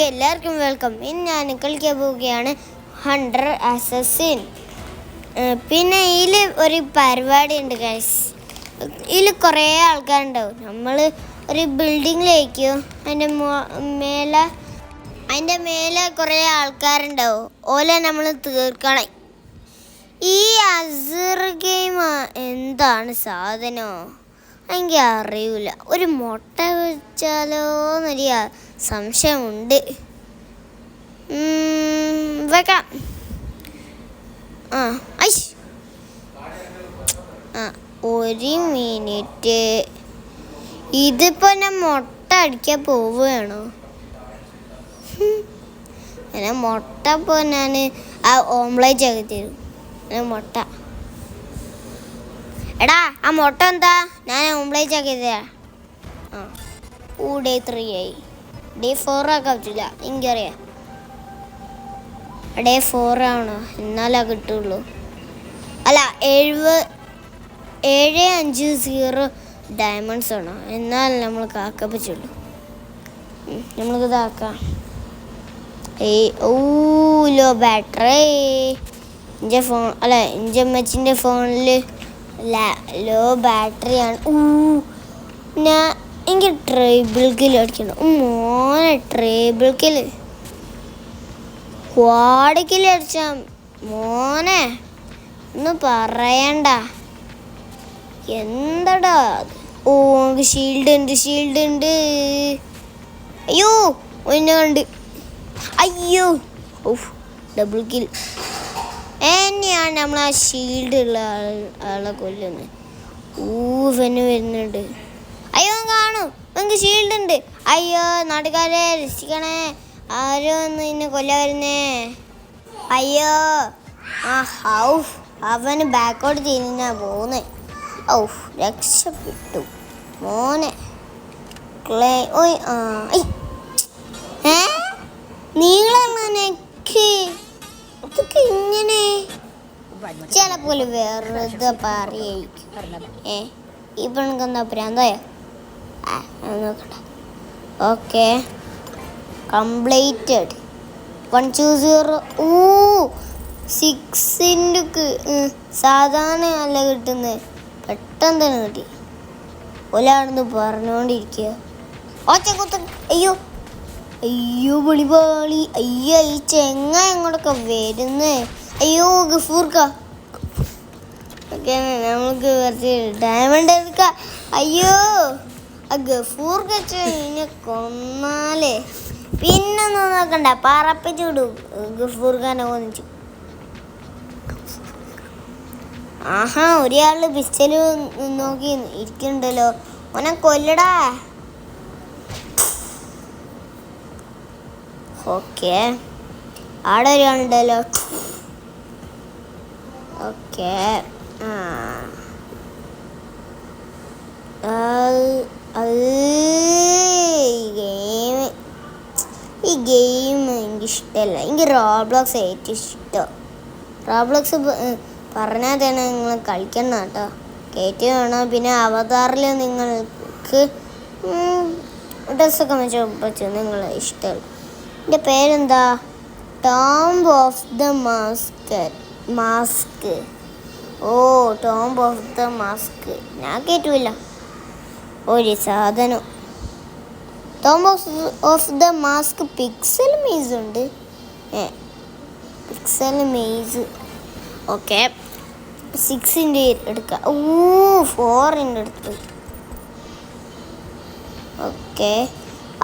എല്ലാവർക്കും വെൽക്കം. ഇന്ന് ഞാൻ കളിക്കാൻ പോവുകയാണ് ഹണ്ടർ അസസിൻ. പിന്നെ ഇതിൽ ഒരു പരിപാടി ഉണ്ട് ഗൈസ്. ഇതിൽ കുറേ ആൾക്കാരുണ്ടാവും. നമ്മൾ ഒരു ബിൽഡിങ്ങിലേക്കും അതിൻ്റെ മേലെ കുറേ ആൾക്കാരുണ്ടാവും. ഓലെ നമ്മൾ തീർക്കണം. ഈ അസർ ഗെയിം എന്താണ് സാധനമോ എനിക്ക് അറിയില്ല. ഒരു മുട്ട വെച്ചാലോ എന്നൊരു സംശയമുണ്ട്. വെക്കാം. ഒരു മിനിറ്റ്. ഇതിപ്പോൾ ഞാൻ മുട്ട അടിക്കാൻ പോവുകയാണോ? ഞാൻ മുട്ട ഇപ്പോൾ ഞാൻ ഓംലേറ്റ് ആക്കി തരും. മുട്ട എടാ, ആ മുട്ട എന്താ? ഞാൻ ഓംലേറ്റ് ആക്കി തരാം. ഡേ 3 ആയി. ഡേ 4 ആക്കാൻ പറ്റില്ല, എനിക്കറിയാം. ഡേ 4 ആണോ? എന്നാലേ കിട്ടുള്ളൂ. അല്ല, 750 ഡയമണ്ട്സ് ആണോ? എന്നാലും നമ്മൾക്ക് ആക്കാൻ പറ്റുള്ളൂ. നമ്മൾക്ക് ഇതാക്കാം. Law battery. എൻ്റെ ഫോൺ അല്ല, എൻ്റെ അമ്മച്ചിൻ്റെ ഫോണിൽ ലോ ബാറ്ററിയാണ്. എനിക്ക് ട്രൈബിൾ കിൽ അടിക്കണം. മോനെ ട്രൈബിൾ കിൽ ക്വാഡ് കിൽ അടിച്ച മോനെ ഒന്നും പറയണ്ട. എന്താടാ? എനിക്ക് ഷീൽഡ് ഉണ്ട്. അയ്യോ ഒന്നുണ്ട്. അയ്യോ ഡബിൾ കിൽ. എന്നെയാണ് നമ്മൾ ആ ഷീൽഡ് ഉള്ള ആളെ കൊല്ലുന്നത്. ഇവന് വരുന്നുണ്ട്. അയ്യോ കാണും, എനിക്ക് ഷീൽഡ് ഉണ്ട്. അയ്യോ നാട്ടുകാരെ രക്ഷിക്കണേ, ആരോ ഒന്ന് ഇന്നെ കൊല്ലാൻ വരുന്നേ. അയ്യോ അവന് ബാക്കോട്ട് തിരിഞ്ഞാ പോന്നെ. രക്ഷപ്പെട്ടു മോനെ. നീളക്ക് ഇതൊക്കെ ഇങ്ങനെ ചിലപ്പോൾ വെറുതെ പറയായിരിക്കും. ഇപ്പം എനിക്കെന്താ പ്രാന്തയോ? നോക്കട്ടെ. Okay, completed. 120. 6 സാധാരണ അല്ല കിട്ടുന്നത്, പെട്ടെന്ന് തന്നെ കിട്ടി. ഒരാളെന്ന് പറഞ്ഞുകൊണ്ടിരിക്കുക. അയ്യോ പൊളിപാളി. അയ്യോ ഈ ചെങ്ങ എങ്ങോട്ടൊക്കെ വരുന്നേ. അയ്യോ ഗഫൂർക്ക. ഓക്കെ, നമുക്ക് കുറച്ച് ഡയമണ്ട് എടുക്കാം. അയ്യോ ആ ഗഫൂർക്ക ഇന്നെ കൊന്നാലേ പിന്നൊന്നും നോക്കണ്ട, പറപ്പിച്ചു വിടും ഗഫൂർഖാനെ കൊന്നിച്ചു. ഒരാള് പിസ്റ്റല് നോക്കി ഇരിക്കുന്നുണ്ടല്ലോ. ഓനെ കൊല്ലടാ. ഓക്കെ, അവിടെ ഒരാളുണ്ടല്ലോ. ഓക്കെ, ഈ ഗെയിം എനിക്കിഷ്ടമല്ല. എനിക്ക് റോബ്ലോക്സ് ഏറ്റവും ഇഷ്ടം. റോബ്ലോക്സ് പറഞ്ഞാൽ തന്നെ നിങ്ങൾ കളിക്കണം കേട്ടോ, കയറ്റി വേണം. പിന്നെ അവതാറിൽ നിങ്ങൾക്ക് ഡ്രസ്സൊക്കെ വെച്ച് നിങ്ങൾ ഇഷ്ടമല്ല. എൻ്റെ പേരെന്താ? Tomb of the Mask. Tomb of the Mask ഞാൻ കേട്ടില്ല ഒരു സാധനം. Tomb of the Mask Pixel Maze ഉണ്ട്. Pixel Maze. ഓക്കെ, 6 എടുക്കാം. 4 എടുത്തു. ഓക്കെ,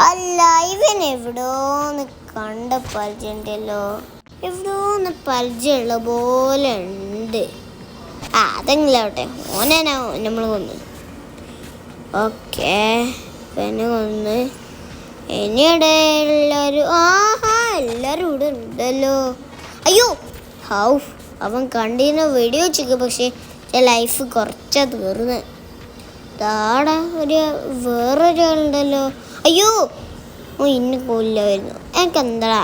അല്ല ഇവൻ എവിടോന്ന് കണ്ട പരിചയമുണ്ടല്ലോ. എവിടോന്ന് പരിചയമുള്ള പോലെ ഉണ്ട്. അതെങ്കിലും ആവട്ടെ, ഓനെ നമ്മൾ കൊന്ന്. ഓക്കെ, പിന്നെ കൊന്ന്. ഇനിയുടെ എല്ലാവരും എല്ലാവരും ഇവിടെ ഉണ്ടല്ലോ. അയ്യോ അവൻ കണ്ടിരുന്ന വീഡിയോ വെച്ചിരിക്കും, പക്ഷേ ലൈഫ് കുറച്ചാ തീർന്ന്. താടാ വേറൊരാളുണ്ടല്ലോ. അയ്യോ ഇന്ന് കൊല്ലായിരുന്നു. എനിക്കെന്താടാ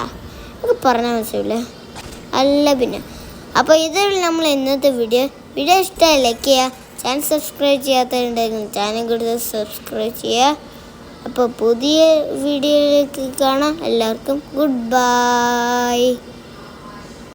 എനിക്ക് പറഞ്ഞാൽ മനസ്സിലാവില്ല. അല്ല പിന്നെ അപ്പോൾ ഇതാണ് നമ്മൾ ഇന്നത്തെ വീഡിയോ. ഇഷ്ടമായി ലൈക്ക് ചെയ്യുക. ചാനൽ സബ്സ്ക്രൈബ് ചെയ്യാത്തവരുണ്ടെങ്കിൽ ചാനൽ കൂടുതൽ സബ്സ്ക്രൈബ് ചെയ്യുക. അപ്പോൾ പുതിയ വീഡിയോയിലേക്ക് കാണാം. എല്ലാവർക്കും ഗുഡ് ബൈ.